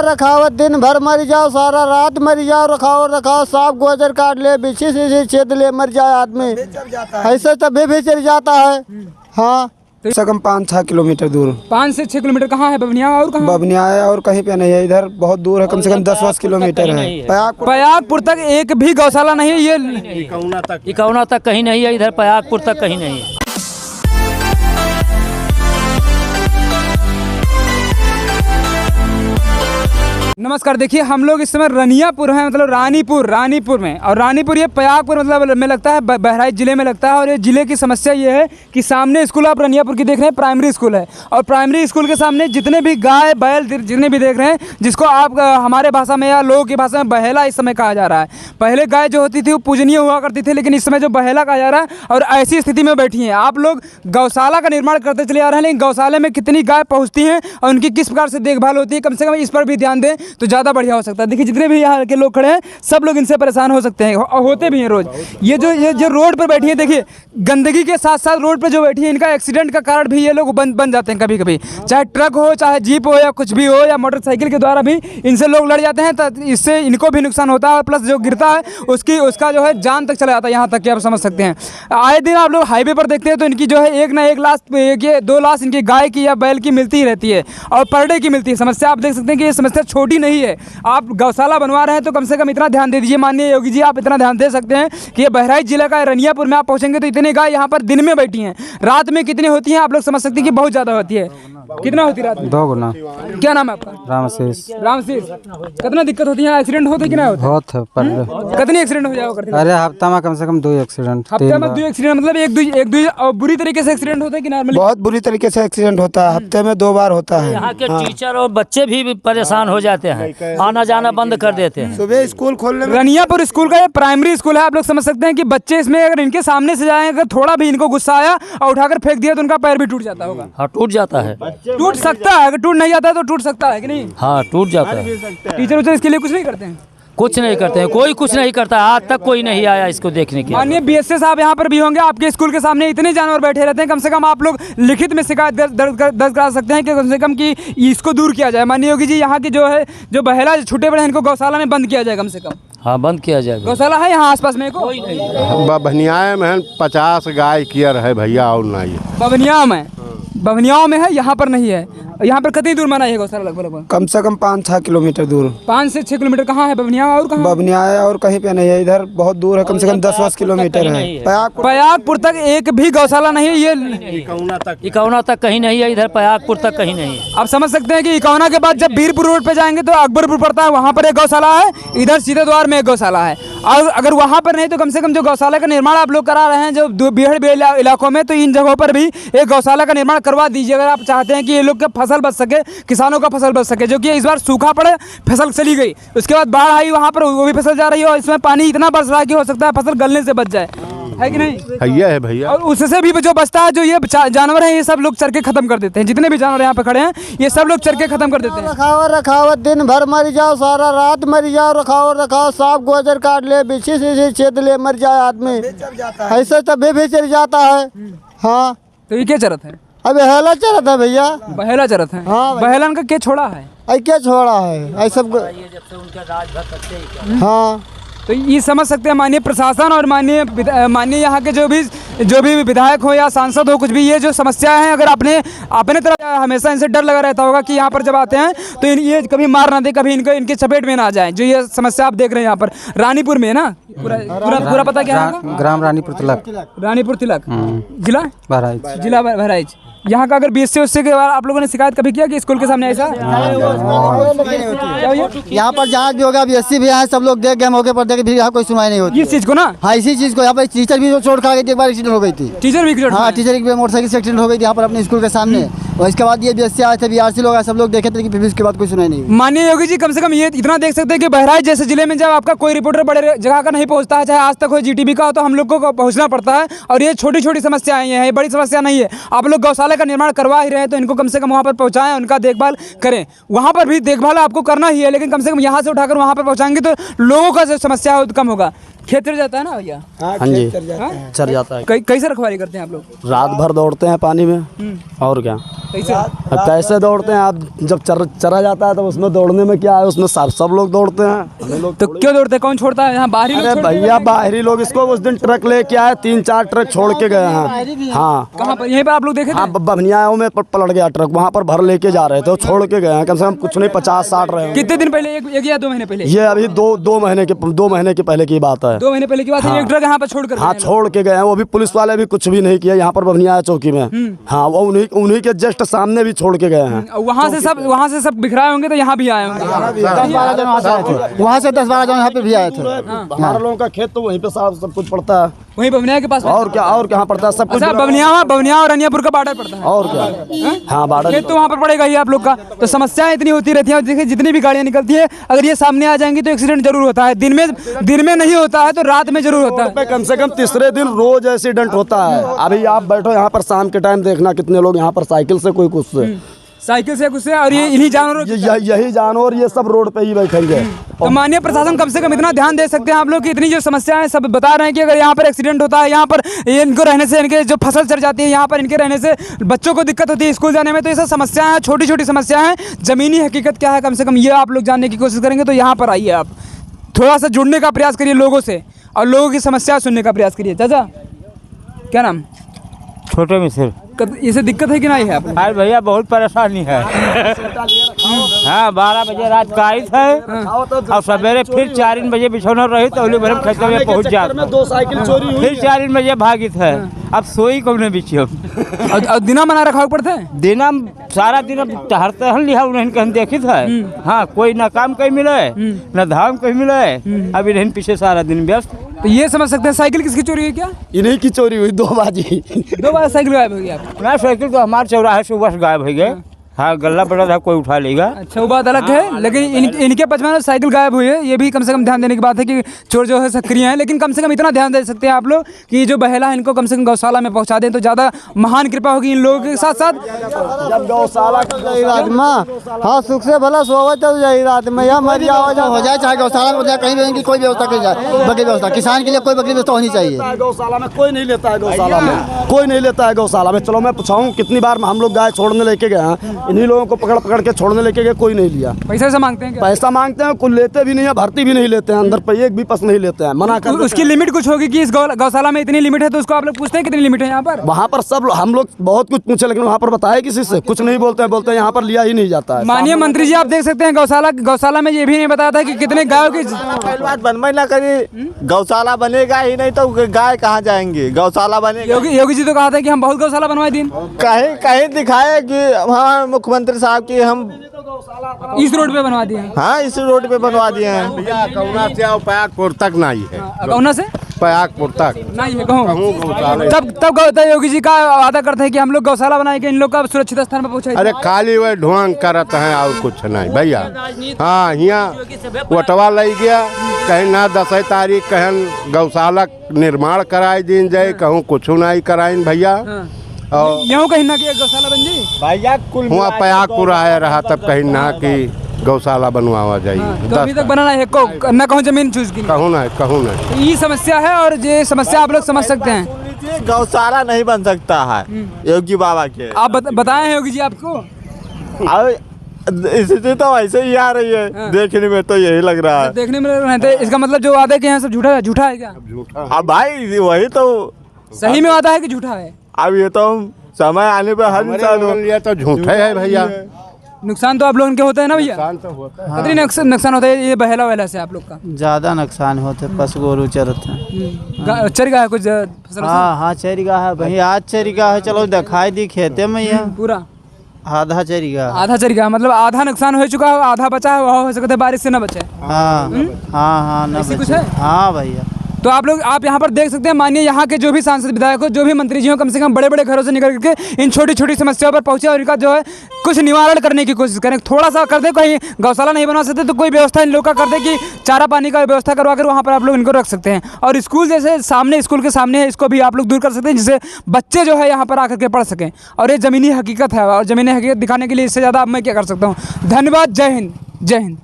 रखावत दिन भर मर जाओ, सारा रात मर जाओ, रखाओ रखाओ सांप गोजर काट ले, बिछी से छेद ले, मर जाए आदमी। ऐसे तभी भी चल जाता है। हाँ, कम से कम 5-6 किलोमीटर दूर। 5 से 6 किलोमीटर कहाँ है बबनिया और कहाँ? बबनिया है और कहीं पे नहीं है, इधर बहुत दूर है, कम से कम 10-20 किलोमीटर है। पयागपुर तक एक भी गौशाला नहीं है। ये इकौना तक कहीं नहीं है, इधर पयागपुर तक कहीं नहीं है। नमस्कार, देखिए हम लोग इस समय रनियापुर हैं, मतलब रानीपुर में। और रानीपुर ये पयागपुर मतलब में लगता है, बहराइच जिले में लगता है। और ये जिले की समस्या ये है कि सामने स्कूल आप रनियापुर की देख रहे हैं, प्राइमरी स्कूल है। और प्राइमरी स्कूल के सामने जितने भी गाय बैल जितने भी देख रहे हैं, जिसको आप हमारे भाषा में या लोगों की भाषा में बहेला इस समय कहा जा रहा है। पहले गाय जो होती थी वो पूजनीय हुआ करती थी, लेकिन इस समय जो बहेला कहा जा रहा है, और ऐसी स्थिति में बैठी हैं। आप लोग गौशाला का निर्माण करते चले आ रहे हैं, लेकिन गौशाले में कितनी गाय पहुँचती हैं और उनकी किस प्रकार से देखभाल होती है, कम से कम इस पर भी ध्यान दें तो ज़्यादा बढ़िया हो सकता है। देखिए जितने भी यहाँ के लोग खड़े हैं, सब लोग इनसे परेशान हो सकते हैं और होते भी हैं रोज। ये जो रोड पर बैठी है, देखिए गंदगी के साथ साथ रोड पर जो बैठी है, इनका एक्सीडेंट का कारण भी ये लोग बन जाते हैं कभी कभी। चाहे ट्रक हो, चाहे जीप हो, या कुछ भी हो, या मोटरसाइकिल के द्वारा भी इनसे लोग लड़ जाते हैं, तो इससे इनको भी नुकसान होता है। प्लस जो गिरता है उसका जो है जान तक चला जाता है, यहाँ तक कि आप समझ सकते हैं। आए दिन आप लोग हाईवे पर देखते हैं तो इनकी जो है एक ना एक लाश, एक या 2 लाश इनकी गाय की या बैल की मिलती ही रहती है, और पर डे की मिलती है। समस्या आप देख सकते हैं कि ये समस्या छोटी नहीं है। आप गौशाला बनवा रहे हैं तो कम से कम इतना ध्यान दे दीजिए। माननीय योगी जी, आप इतना ध्यान दे सकते हैं कि ये बहराइच जिले का रनियापुर में आप पहुंचेंगे तो इतनी गाय यहाँ पर दिन में बैठी हैं। रात में कितनी होती हैं आप लोग समझ सकते हैं कि बहुत ज़्यादा होती है। कितना होती है रात में? 2 गुना। क्या नाम है आपका? रामशेष। कितना दिक्कत होती है? एक्सीडेंट होते कि नहीं होते? बहुत है पर कितनी एक्सीडेंट हो जाओ करते? अरे हफ्ता में कम से कम 2 एक्सीडेंट। हफ्ते में 2 एक्सीडेंट मतलब एक दो बुरी तरीके से एक्सीडेंट होता है कि नॉर्मली? बहुत बुरी तरीके से एक्सीडेंट होता है, हफ्ते में 2 बार होता है। यहाँ के टीचर और बच्चे भी परेशान हो जाते हैं, आना जाना बंद कर देते हैं। सुबह स्कूल खोलने में रनियापुर स्कूल का ये प्राइमरी स्कूल है। आप लोग समझ सकते हैं कि बच्चे इसमें अगर इनके सामने से जाएं, अगर थोड़ा भी इनको गुस्सा आया और उठाकर फेंक दिया तो उनका पैर भी टूट जाता होगा। हाँ, टूट जाता है। टूट सकता है, अगर टूट नहीं जाता है तो टूट सकता है कि नहीं? हाँ, टूट जाता है। टीचर उचर इसके लिए कुछ नहीं करते हैं? कुछ नहीं करते हैं, कोई कुछ नहीं करता। आज तक कोई नहीं आया इसको देखने के। माननीय बीएसए साहब यहाँ पर भी होंगे, आपके स्कूल के सामने इतने जानवर बैठे रहते हैं, कम से कम आप लोग लिखित में शिकायत दर्ज करा सकते हैं कि कम से कम कि इसको दूर किया जाए। माननीय योगी जी, यहाँ की जो बहेला छूटे पड़े हैं, इनको गौशाला में बंद किया जाए कम से कम। हाँ, बंद किया जाएगा। गौशाला है यहाँ आसपास में? कोई नहीं। बभनिया में 50 गाय कियर है भैया, और नहीं। बभनियाओं में है, यहाँ पर नहीं है। यहाँ पर कितनी दूर माना है गौशाला? लगभग कम से कम 5-6 किलोमीटर दूर। 5 से 6 किलोमीटर। कहाँ है बबनिया और कहाँ? बबनिया है और कहीं पे नहीं है, इधर बहुत दूर है, कम से कम 10-20 किलोमीटर है। पयागपुर तक एक भी गौशाला नहीं है। ये इकौना तक कहीं नहीं है, इधर पयागपुर तक कहीं नहीं है। आप समझ सकते हैं कि इकौना के बाद जब बीरपुर रोड पे जाएंगे तो अकबरपुर पड़ता है, वहाँ पर एक गौशाला है, इधर सीधे द्वार में एक गौशाला है। और अगर वहाँ पर नहीं तो कम से कम जो गौशाला का निर्माण आप लोग करा रहे हैं जो बीहड़ इलाकों में, तो इन जगहों पर भी एक गौशाला का निर्माण करवा दीजिए, अगर आप चाहते हैं कि ये लोग का फसल बच सके, किसानों का फसल बच सके। जो कि इस बार सूखा पड़े, फसल चली गई, उसके बाद बाढ़ आई, वहाँ पर वो भी फसल जा रही है, और इसमें पानी इतना बरस रहा है कि हो सकता है फसल गलने से बच जाए, है कि नहीं? भैया है भैया। और उससे भी जो बचता है, जो ये जानवर है, ये सब लोग चर के खत्म कर देते हैं। जितने भी जानवर यहाँ पे खड़े हैं, ये सब लोग चर के खत्म कर देते हैं। रखावत दिन भर मर जाओ, सारा रात मर जाओ, रखाओ सांप गोजर काट ले, बिछी से छेद ले, मर जाए आदमी। ऐसे तभी भी चल जाता है। हाँ, तो ये क्या चरत है? अब बहेला चरत है भैया, बहेला चरत है। हाँ, बहेलन का क्या छोड़ा है? क्या छोड़ा है ऐसा? हाँ, तो ये समझ सकते हैं माननीय प्रशासन और माननीय यहाँ के जो भी विधायक हो या सांसद हो, कुछ भी ये जो समस्या है, अगर अपने तरफ हमेशा इनसे डर लगा रहता होगा कि यहाँ पर जब आते हैं तो ये कभी मार ना दे, कभी इनके चपेट में ना आ जाए। जो ये समस्या आप देख रहे हैं यहाँ पर रानीपुर में है ना, पूरा पता क्या है? ग्राम रानीपुर तिलक, जिला बहराइच। यहाँ का अगर बीएससी के बाद आप लोगों ने शिकायत कभी किया कि स्कूल के सामने ऐसा? यहाँ पर जहाँ भी होगा, बीएससी भी है, सब लोग देख गए मौके पर, देखे, फिर यहाँ कोई सुनवाई नहीं होती इस चीज को ना। हाँ, इसी चीज को। यहाँ पर टीचर भी चोट खा गई थी, एक बार एक्सीडेंट हो गई थी। टीचर भी? हाँ, टीचर की मोटरसाइकिल से एक्सीडेंट हो गई थी यहाँ पर अपने स्कूल के सामने। और इसके बाद ये बीएससी आए थे, बीआरसी लोग आए, सब लोग देखे थे, फिर इसके बाद कोई सुनाई नहीं हुई। माननीय योगी जी, कम से कम ये इतना देख सकते हैं कि बहराइच जैसे जिले में जब आपका कोई रिपोर्टर बड़े जगह का नहीं पहुँचता है, चाहे आज तक हो जीटीबी का हो, तो हम लोग को पहुँचना पड़ता है। और ये छोटी छोटी समस्याएं हैं, ये बड़ी समस्या नहीं है। आप लोग गौशाला का निर्माण करवा ही रहे हैं, तो इनको कम से कम वहाँ पर पहुँचाएं, उनका देखभाल करें। वहाँ पर भी देखभाल आपको करना ही है, लेकिन कम से कम यहाँ से उठाकर वहाँ पर पहुँचाएंगे तो लोगों का जो समस्या है कम होगा। खेत चढ़ जाता है ना भैया? हाँ जी, चढ़ जाता है। कैसे रखवाली करते हैं आप लोग? रात भर दौड़ते हैं पानी में, और क्या। कैसे? अब कैसे दौड़ते हैं आप, जब चरा जाता है तो उसमें दौड़ने में क्या है, उसमें सब लोग दौड़ते हैं, हम लोग तो क्यों दौड़ते हैं? कौन छोड़ता है यहाँ? बाहरी लोग अरे छोड़ते हैं? भैया बाहरी लोग, इसको उस दिन ट्रक लेके आए, 3-4 ट्रक छोड़ के गए हैं। हाँ, कहाँ पर? यहीं पर आप लोग देखे थे? हाँ, बभनियाओं में पलट गया ट्रक, वहाँ पर भर लेके जा रहे थे, वो छोड़ के गए हैं। कम से कम कुछ नहीं 50-60 रहे हैं। कितने दिन पहले? एक या 2 महीने पहले? ये अभी दो महीने के पहले की बात है। 2 महीने पहले की बात है। एक ट्रक यहाँ पर छोड़ कर हाँ, छोड़ के गए हैं। वो भी पुलिस वाले भी कुछ भी नहीं किया यहाँ पर बभनिया चौकी में। हाँ, वो उन्हीं के जस्ट सामने भी छोड़ के गए हैं। वहाँ से सब बिखराए होंगे तो यहाँ भी आए होंगे। 10-12 जन वहाँ से आए थे, वहाँ से 10-12 जन यहाँ पे भी आए थे। हमारे लोगों का खेत तो वहीं पे सब कुछ पड़ता है। वहीं बभनिया के पास? और कहाँ पड़ता है सब कुछ। अच्छा, बभनिया और रनियापुर का बॉर्डर पड़ता है। और क्या? हाँ, बाड़ा खेत तो वहाँ पर पड़ेगा ही आप लोग का। तो समस्याएं इतनी होती रहती हैं। देखिए जितनी भी गाड़ियाँ निकलती है, अगर ये सामने आ जाएंगी तो एक्सीडेंट जरूर होता है। दिन में नहीं होता है तो रात में जरूर होता है। कम से कम तीसरे दिन रोज एक्सीडेंट होता है। अभी आप बैठो यहाँ पर, शाम के टाइम देखना कितने लोग यहाँ पर साइकिल से, कोई कुछ से, साइकिल से कुछ से, और ये इन्हीं जानवरों यही जानवर ये सब रोड पे ही बैठेंगे। तो माननीय प्रशासन कम से कम इतना ध्यान दे सकते हैं आप लोग की इतनी जो समस्या है, सब बता रहे हैं कि अगर यहाँ पर एक्सीडेंट होता है, यहाँ पर इनको रहने से, इनके जो फसल चढ़ जाती है, यहाँ पर इनके रहने से बच्चों को दिक्कत होती है स्कूल जाने में। तो ये सब समस्याएं हैं, छोटी छोटी समस्याएं हैं। ज़मीनी हकीकत क्या है कम से कम ये आप लोग जानने की कोशिश करेंगे तो यहाँ पर आइए, आप थोड़ा सा जुड़ने का प्रयास करिए लोगों से और लोगों की समस्या सुनने का प्रयास करिए। चाचा क्या नाम? छोटे मिस्र। इसे दिक्कत है कि नहीं है? आप अरे भैया बहुत परेशानी है। हाँ, 12 बजे रात का आई थे और सवेरे फिर 4 बजे बिछौना रही तो खेत में पहुँच जाते। 2 साइकिल चोरी हुई, फिर 4 बजे भागी थे। अब सोई कौन बिछी हो। और दिना मना रखा पड़ता है? दिना सारा दिन टहरते हैं, लिहा उन्हें कहीं देखी था। हाँ, कोई ना काम कहीं मिले न धाम कहीं मिले। अब इन्हें पीछे सारा दिन व्यस्त। तो ये समझ सकते हैं साइकिल किसकी चोरी हुई? क्या इन्हीं की चोरी हुई 2 बाजी। 2 बार साइकिल गायब हो गई आपकी? ना, साइकिल तो हमारे चौराहे से बस गायब हो गए। हाँ, गल्ला पड़ा था, कोई उठा लेगा। अच्छा, वो बात अलग है, लेकिन इनके पचमा साइकिल गायब हुई है, ये भी कम से कम ध्यान देने की बात है कि चोर जो है सक्रिय हैं। लेकिन कम से कम इतना ध्यान दे सकते हैं आप लोग कि जो बहेला है इनको कम से कम गौशाला में पहुंचा दें तो ज़्यादा महान कृपा होगी इन लोगों के साथ साथ। जब गौशाला रात में, हाँ, सुख से भला सोवा तो यही रात में या मर जाओ हो जाए, चाहे गौशाला में कहीं भी इनकी कोई व्यवस्था की जाए। बकरी व्यवस्था किसान के लिए कोई बकरी व्यवस्था होनी चाहिए। गौशाला में कोई नहीं लेता है, गौशाला में कोई नहीं लेता है गौशाला में। चलो मैं पूछाऊँ, कितनी बार हम लोग गाय छोड़ने लेके गए हैं, इन्हीं लोगों को पकड़ के छोड़ने लेके गए, कोई नहीं लिया। पैसा से मांगते हैं क्या? पैसा मांगते हैं, कुछ लेते भी नहीं है, भर्ती भी नहीं लेते हैं, अंदर पे एक भी पस नहीं लेते हैं, मना कर। उसकी लिमिट कुछ होगी कि इस गौशाला में इतनी लिमिट है, तो उसको आप लोग पूछते हैं कितनी लिमिट है यहाँ पर? वहाँ पर सब हम लोग बहुत कुछ पूछे, लेकिन वहाँ पर बताया किसी से कुछ नहीं बोलते हैं यहाँ पर लिया ही नहीं जाता है। माननीय मंत्री जी, आप देख सकते हैं गौशाला में ये भी नहीं बताया था कि कितने गायों की। बात बनवाई ना करी, गौशाला बनेगा ही नहीं तो गाय कहाँ जाएंगे? गौशाला बनेगा। योगी जी तो कहा था कि हम बहुत गौशाला बनवाए दिन। कहीं दिखाए कि हाँ मुख्यमंत्री साहब की हम इस रोड पे बनवा दिए हैं। हाँ, इस रोड पे बनवा दिए हैं। भैया कौना से आओ पयागपुर तक नहीं है, कौना से पयागपुर तक नहीं है कहूँ। गौशाला। तब योगी जी का वादा करते हैं कि हम लोग गौशाला बनाएंगे, इन लोग का सुरक्षित स्थान पर पहुँचाएंगे। अरे खाली वह ढोंग करत हैं और कुछ नहीं भैया। हाँ, यहाँ वटवा लग गया, कहीं ना 10 तारीख कहीं गौशाला निर्माण कराई दिन जाए, कहूँ कुछ नहीं कराइन भैया। और यूँ कहीं ना कि गौशाला बन जाए भैया कुल वहाँ पयागपुर आया रहा तब कहीं ना कि गौशाला बनवावा जाइए। तो अभी तक बनाना है न कहूँ जमीन चूज की कहूँ नहीं। ये समस्या है और ये समस्या आप लोग समझ सकते हैं। गौशाला नहीं बन सकता है योगी बाबा के। आप बताए हैं योगी जी आपको? स्थिति तो ऐसे ही आ रही है, देखने में तो यही लग रहा है। देखने में रहते, इसका मतलब जो वादे के हैं सब झूठा है क्या? अब भाई वही तो सही में वादा है कि झूठा है? अब ये तो समय आने पर हर इंसान हो। ये तो झूठे है भैया। नुकसान तो आप लोगों के होते हैं ना भैया? नुकसान तो होता है। कितनी नुकसान होता है ये बहेला वहेला से आप लोग का? ज़्यादा नुकसान होते, पशु गोरू चरते हैं। चरिगा है कुछ फसल? हाँ, चरिगा है भाई, आज चरिगा है। चलो दिखाई दी खेते में यहाँ पूरा आधा चरिगा। आधा चरिगा मतलब आधा नुकसान हो चुका है, आधा बचा है, वह हो सकता है बारिश से न बचे। हाँ, न ऐसी कुछ बचे। है? हाँ भैया। तो आप यहाँ पर देख सकते हैं, माननीय यहाँ के जो भी सांसद विधायक हो, जो भी मंत्री जी हो, कम से कम बड़े बड़े घरों से निकल के इन छोटी छोटी समस्याओं पर पहुँचे और इनका जो है कुछ निवारण करने की कोशिश करें। थोड़ा सा कर दे, कहीं गौशाला नहीं बना सकते तो कोई व्यवस्था इन लोग का कर दे कि चारा पानी का व्यवस्था करवा कर वहाँ पर आप लोग इनको रख सकते हैं। और स्कूल जैसे स्कूल के सामने है, इसको भी आप लोग दूर कर सकते हैं, जिससे बच्चे जो है यहाँ पर आकर के पढ़ सकें। और ये ज़मीनी हकीकत है, और ज़मीनी हकीकत दिखाने के लिए इससे ज़्यादा अब मैं क्या कर सकता हूँ। धन्यवाद। जय हिंद। जय हिंद।